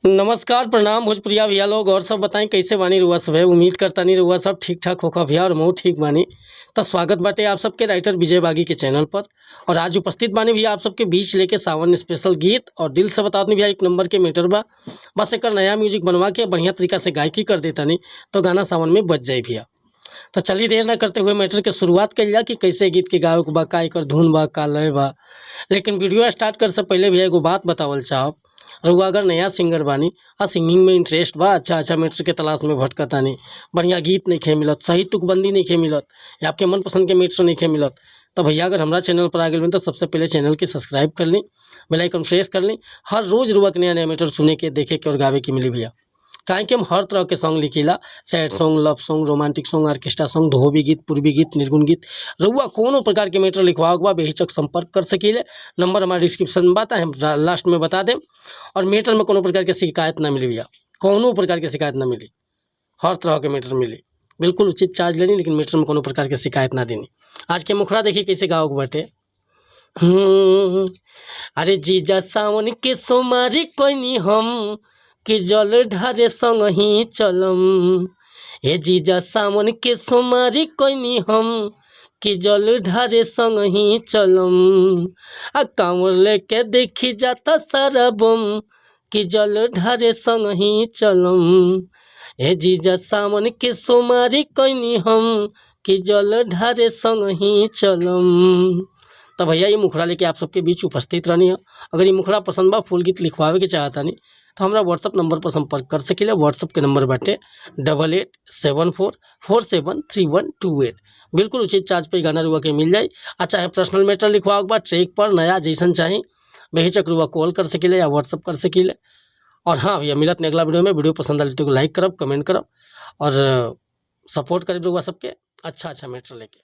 नमस्कार प्रणाम भोजपुरिया भैया लोग और सब बताएं कैसे बानी रुआ सब है। उम्मीद करता नहीं रुआ सब ठीक ठाक होगा भैया और मैं ठीक बानी। तो स्वागत बाटे आप सबके राइटर विजय बागी के चैनल पर। और आज उपस्थित बानी भैया आप सबके बीच लेके सावन स्पेशल गीत और दिल से बता दूं भैया 1 नंबर के मीटर बा। बस एक नया म्यूजिक बनवा के बढ़िया तरीका से गायकी कर देता नहीं तो गाना सावन में बच जाए भैया। तो चलिए देर न करते हुए मैटर के शुरुआत कर लिया कि कैसे गीत के गायक बा, का एकर धुन बा, का लय बा। लेकिन वीडियो स्टार्ट कर से पहले भैया एगो बात बतावल चाहब। रउआ अगर नया सिंगर बानी आ सिंगिंग में इंटरेस्ट बा, अच्छा मैटर के तलाश में भटकता नहीं, बढ़िया गीत नहीं खे मिलत, सही तुकबंदी नहीं खे मिलत या आपके मनपसंद के मैटर नहीं खे मिलत, तो भैया अगर हमारा चैनल पर आ गए तो सबसे पहले चैनल की सब्सक्राइब कर ली, बेल आइकन प्रेस कर ली। हर रोज़ रुआ के नया मैटर सुने के, देखे के और गावे के मिली भैया। काहे कि हम हर तरह के सॉन्ग लिखीला, sad song, love song, romantic song, orchestra song, धोबी गीत, पूर्वी गीत, निर्गुण गीत। रउआ कोनो प्रकार के मैटर लिखवाओ बा बेहिचक संपर्क कर सकीले। नंबर हमारे डिस्क्रिप्शन में बता, हम लास्ट में बता दें। और मैटर में कोनो प्रकार के शिकायत ना मिली भैया, कोनो प्रकार की शिकायत ना मिली, हर तरह के मैटर मिली, बिल्कुल उचित चार्ज लेनी, लेकिन मैटर में कोनो प्रकार की शिकायत ना देनी। आज के मुखड़ा देखिए कैसे गाओ बाटे। अरे जीजा सावन के सोमारी कोई हम कि जल ढारे संग ही चलम। ए जीजा सावन के सोमारी कोई हम कि जल ढारे संग ही चलम। आ कांवर लेके देखी जाता सारा बम कि जल ढारे संग ही चलम। ए जीजा सावन के सोमारी कोई हम कि जल ढारे संग ही चलम। तो भैया ये मुखड़ा लेके आप सबके बीच उपस्थित रहनी है। अगर ये मुखड़ा पसंद बा, फुल गीत लिखवावे के चाहता नहीं तो हमारा व्हाट्सअप नंबर पर संपर्क कर सकीले। व्हाट्सअप के नंबर बाटे 8874473128। बिल्कुल उचित चार्ज पे गाना रुआ के मिल जाए। अच्छा है पर्सनल मैटर लिखवाओ बा, ट्रैक पर नया जैसन चाहिए बेहिचक रुआ कॉल कर सकीले या व्हाट्सअप कर सकीले। और हाँ भैया मिलत ने अगला वीडियो में। वीडियो पसंद आए तो लाइक करब, कमेंट करब और सपोर्ट करब रुआ सबके अच्छा मैटर लेके।